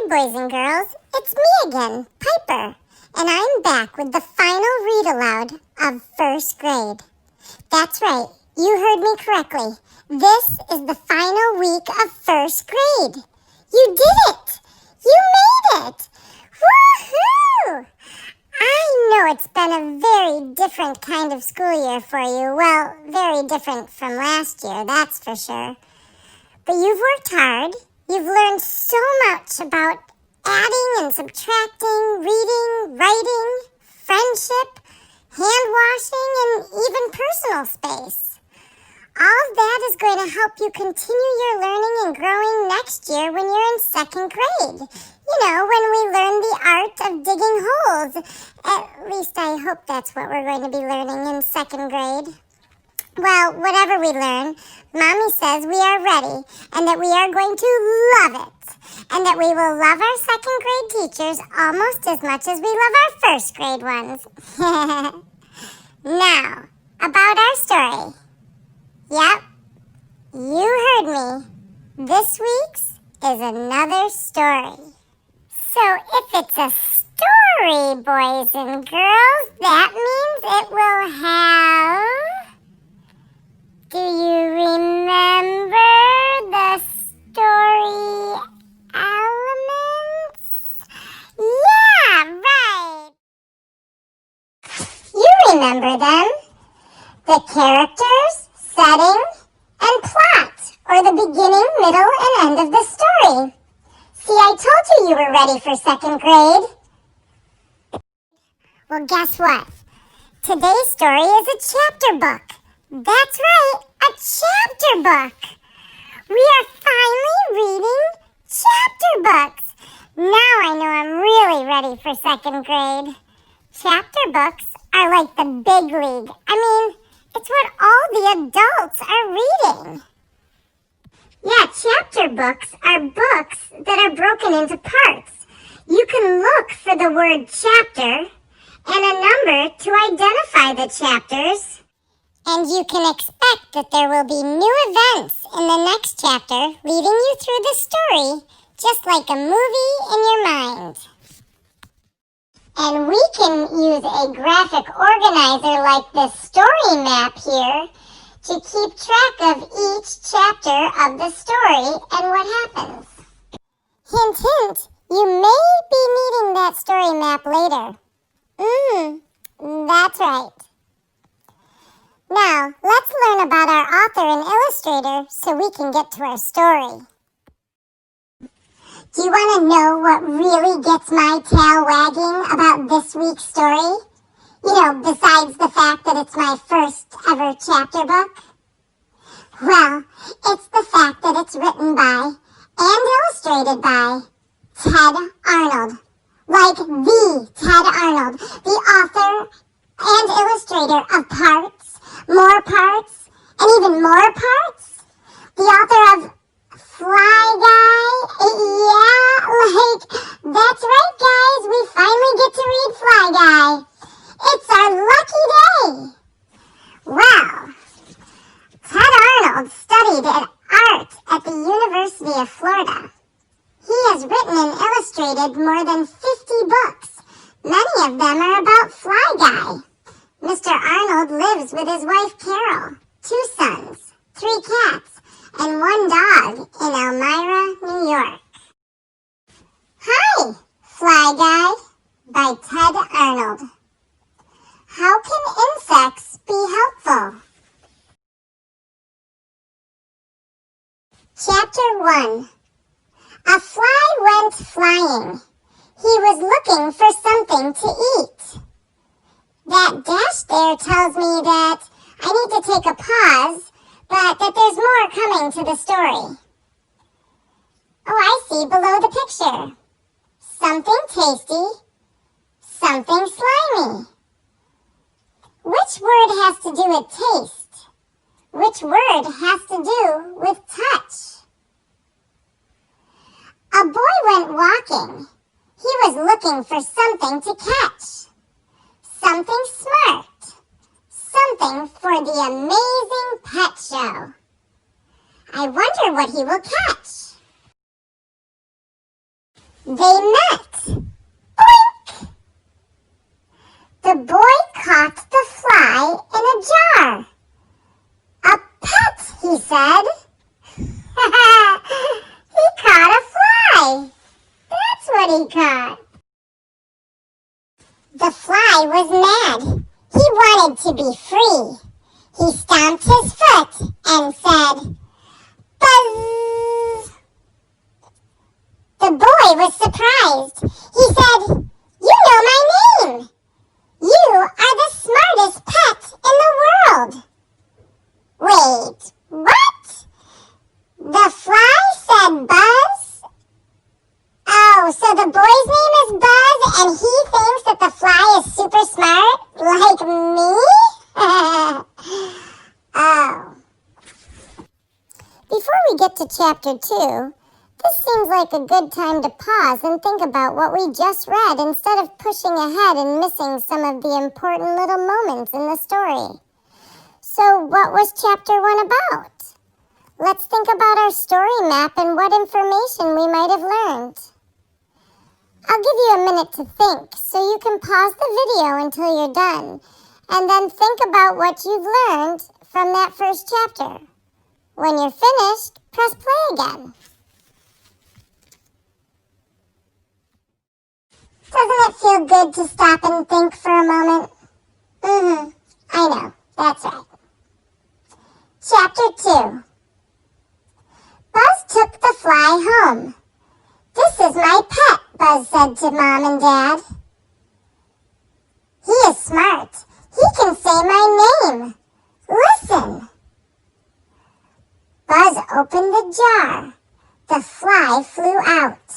boys and girls, it's me again, Piper, and I'm back with the final read-aloud of first grade. That's right, you heard me correctly. This is the final week of first grade. You did it! You made it! Woohoo! I know it's been a very different kind of school year for you. Well, very different from last year, that's for sure. But you've worked hard. You've learned so much about adding and subtracting, reading, writing, friendship, hand washing, and even personal space. All of that is going to help you continue your learning and growing next year when you're in second grade. You know, when we learn the art of digging holes. At least I hope that's what we're going to be learning in second grade. Well, whatever we learn, Mommy says we are ready and that we are going to love it. And that we will love our second grade teachers almost as much as we love our first grade ones. Now, about our story. Yep, you heard me. This week's is another story. So if it's a story, boys and girls, that means it will have... Do you remember the story elements? Yeah, right. You remember them. The characters, setting, and plot, or the beginning, middle, and end of the story. See, I told you were ready for second grade. Well, guess what? Today's story is a chapter book. That's right, a chapter book. We are finally reading chapter books. Now I know I'm really ready for second grade. Chapter books are like the big league. I mean, it's what all the adults are reading. Yeah, chapter books are books that are broken into parts. You can look for the word chapter and a number to identify the chapters. And you can expect that there will be new events in the next chapter leading you through the story, just like a movie in your mind. And we can use a graphic organizer like this story map here to keep track of each chapter of the story and what happens. Hint, hint, you may be needing that story map later. That's right. Now, let's learn about our author and illustrator so we can get to our story. Do you want to know what really gets my tail wagging about this week's story? You know, besides the fact that it's my first ever chapter book? Well, it's the fact that it's written by and illustrated by Tedd Arnold. Like the Tedd Arnold, the author and illustrator of Parts, More Parts, and even more parts? The author of Fly Guy? Yeah, that's right, guys. We finally get to read Fly Guy. It's our lucky day. Well, Tedd Arnold studied art at the University of Florida. He has written and illustrated more than 50 books. Many of them are about Fly Guy. Mr. Arnold lives with his wife Carol, 2 sons, 3 cats, and 1 dog in Elmira, New York. Hi, Fly Guy by Tedd Arnold. How can insects be helpful? Chapter 1. A fly went flying. He was looking for something to eat. That dash there tells me that I need to take a pause, but that there's more coming to the story. Oh, I see below the picture. Something tasty, something slimy. Which word has to do with taste? Which word has to do with touch? A boy went walking. He was looking for something to catch. Something smart. Something for the amazing pet show. I wonder what he will catch. They met. Boink! The boy caught the fly in a jar. A pet, he said. He caught a fly. That's what he caught. The fly was mad. He wanted to be free. He stomped his foot and said, "Buzz!" The boy was surprised. He said, "You know my name. You are the smartest pet in the world." Wait, what? The fly said Buzz? Oh, so the boy's name is Buzz and he thinks that the fly is super smart like me? Oh. Before we get to chapter 2, this seems like a good time to pause and think about what we just read instead of pushing ahead and missing some of the important little moments in the story. So what was chapter 1 about? Let's think about our story map and what information we might have learned. I'll give you a minute to think, so you can pause the video until you're done, and then think about what you've learned from that first chapter. When you're finished, press play again. Doesn't it feel good to stop and think for a moment? I know, that's right. Chapter 2. Buzz took the fly home. "This is my pet," Buzz said to Mom and Dad. "He is smart. He can say my name. Listen." Buzz opened the jar. The fly flew out.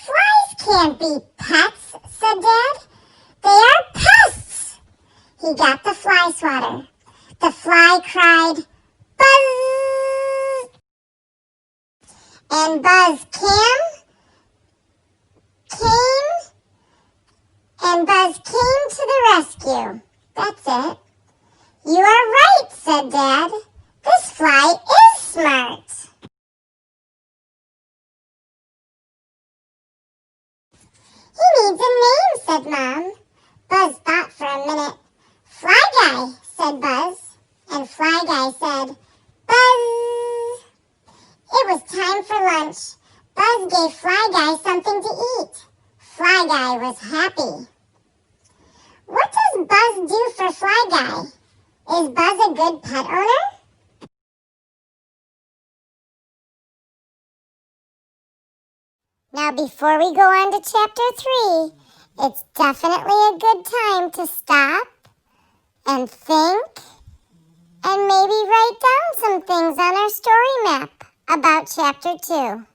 "Flies can't be pets," said Dad. "They are pests." He got the fly swatter. The fly cried, "Buzz!" And Buzz came, and Buzz came to the rescue. That's it. "You are right," said Dad. "This fly is smart." "He needs a name," said Mom. Buzz thought for a minute. "Fly Guy," said Buzz. And Fly Guy said, "Buzz!" It was time for lunch. Buzz gave Fly Guy something to eat. Fly Guy was happy. What does Buzz do for Fly Guy? Is Buzz a good pet owner? Now before we go on to chapter 3, it's definitely a good time to stop and think and maybe write down some things on our story map about chapter 2.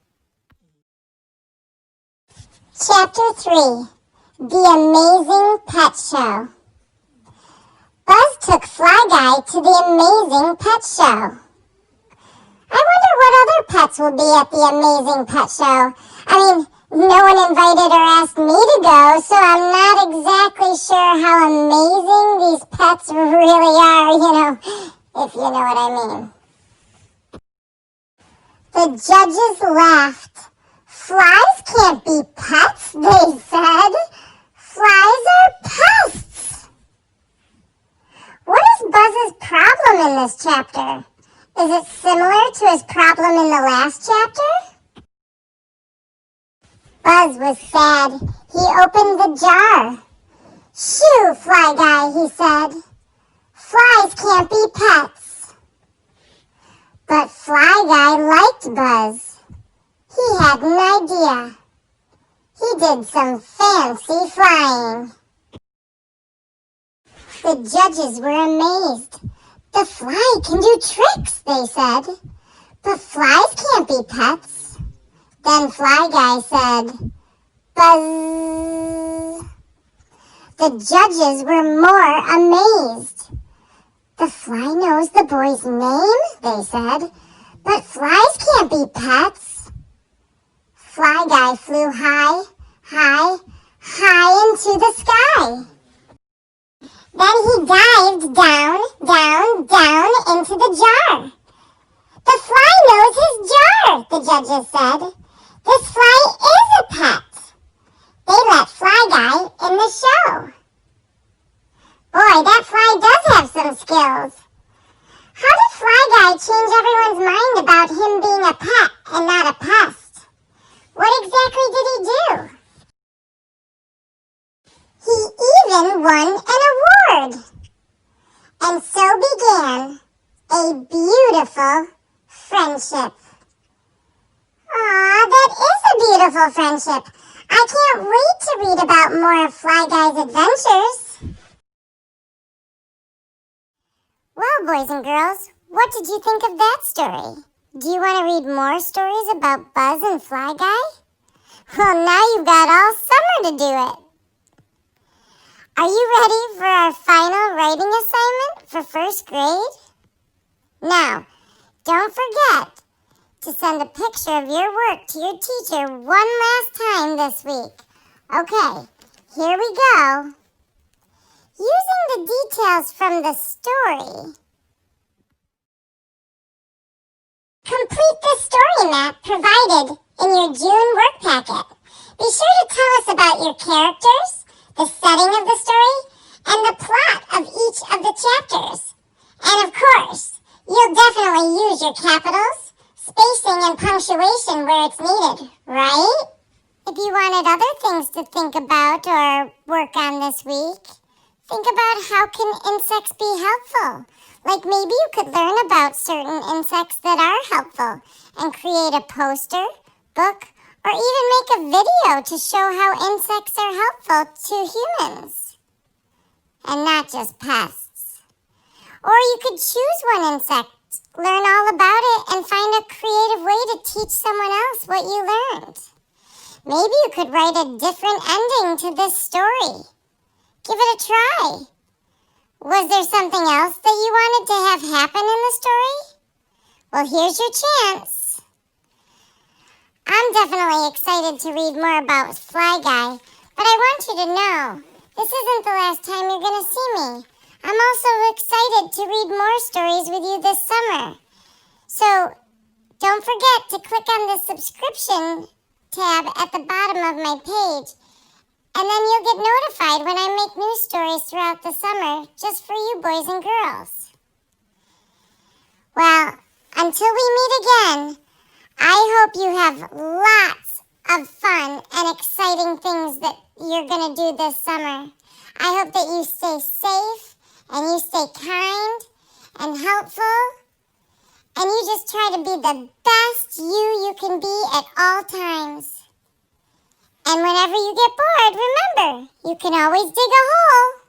Chapter 3, The Amazing Pet Show. Buzz took Fly Guy to the Amazing Pet Show. I wonder what other pets will be at the Amazing Pet Show. I mean, no one invited or asked me to go, so I'm not exactly sure how amazing these pets really are, if you know what I mean. The judges laughed. "Flies can't be pets," they said. "Flies are pests." What is Buzz's problem in this chapter? Is it similar to his problem in the last chapter? Buzz was sad. He opened the jar. "Shoo, Fly Guy," he said. "Flies can't be pets." But Fly Guy liked Buzz. He had an idea. He did some fancy flying. The judges were amazed. "The fly can do tricks," they said. "But flies can't be pets." Then Fly Guy said, "Buzz." The judges were more amazed. "The fly knows the boy's name," they said. "But flies can't be pets." Fly Guy flew high, high, high into the sky. Then he dived down, down, down into the jar. "The fly knows his jar," the judges said. This fly is a pet. They let Fly Guy in the show. Boy, that fly does have some skills. How did Fly Guy change everyone's mind about him being a pet and not a pest? What exactly did he do? He even won an award. And so began a beautiful friendship. Aw, that is a beautiful friendship. I can't wait to read about more of Fly Guy's adventures. Well, boys and girls, what did you think of that story? Do you want to read more stories about Buzz and Fly Guy? Well, now you've got all summer to do it. Are you ready for our final writing assignment for first grade? Now, don't forget to send a picture of your work to your teacher one last time this week. Okay, here we go. Using the details from the story, complete the story map provided in your June work packet. Be sure to tell us about your characters, the setting of the story, and the plot of each of the chapters. And of course, you'll definitely use your capitals, spacing, and punctuation where it's needed, right? If you wanted other things to think about or work on this week, think about how can insects be helpful. Like maybe you could learn about certain insects that are helpful and create a poster, book, or even make a video to show how insects are helpful to humans. And not just pests. Or you could choose one insect, learn all about it, and find a creative way to teach someone else what you learned. Maybe you could write a different ending to this story. Give it a try. Was there something else that you wanted to have happen in the story? Well, here's your chance. I'm definitely excited to read more about Fly Guy, but I want you to know, this isn't the last time you're going to see me. I'm also excited to read more stories with you this summer. So, don't forget to click on the subscription tab at the bottom of my page, and then you'll get notified when I make new stories throughout the summer, just for you boys and girls. Well, until we meet again, I hope you have lots of fun and exciting things that you're going to do this summer. I hope that you stay safe and you stay kind and helpful, and you just try to be the best you can be at all times. And whenever you get bored, remember, you can always dig a hole.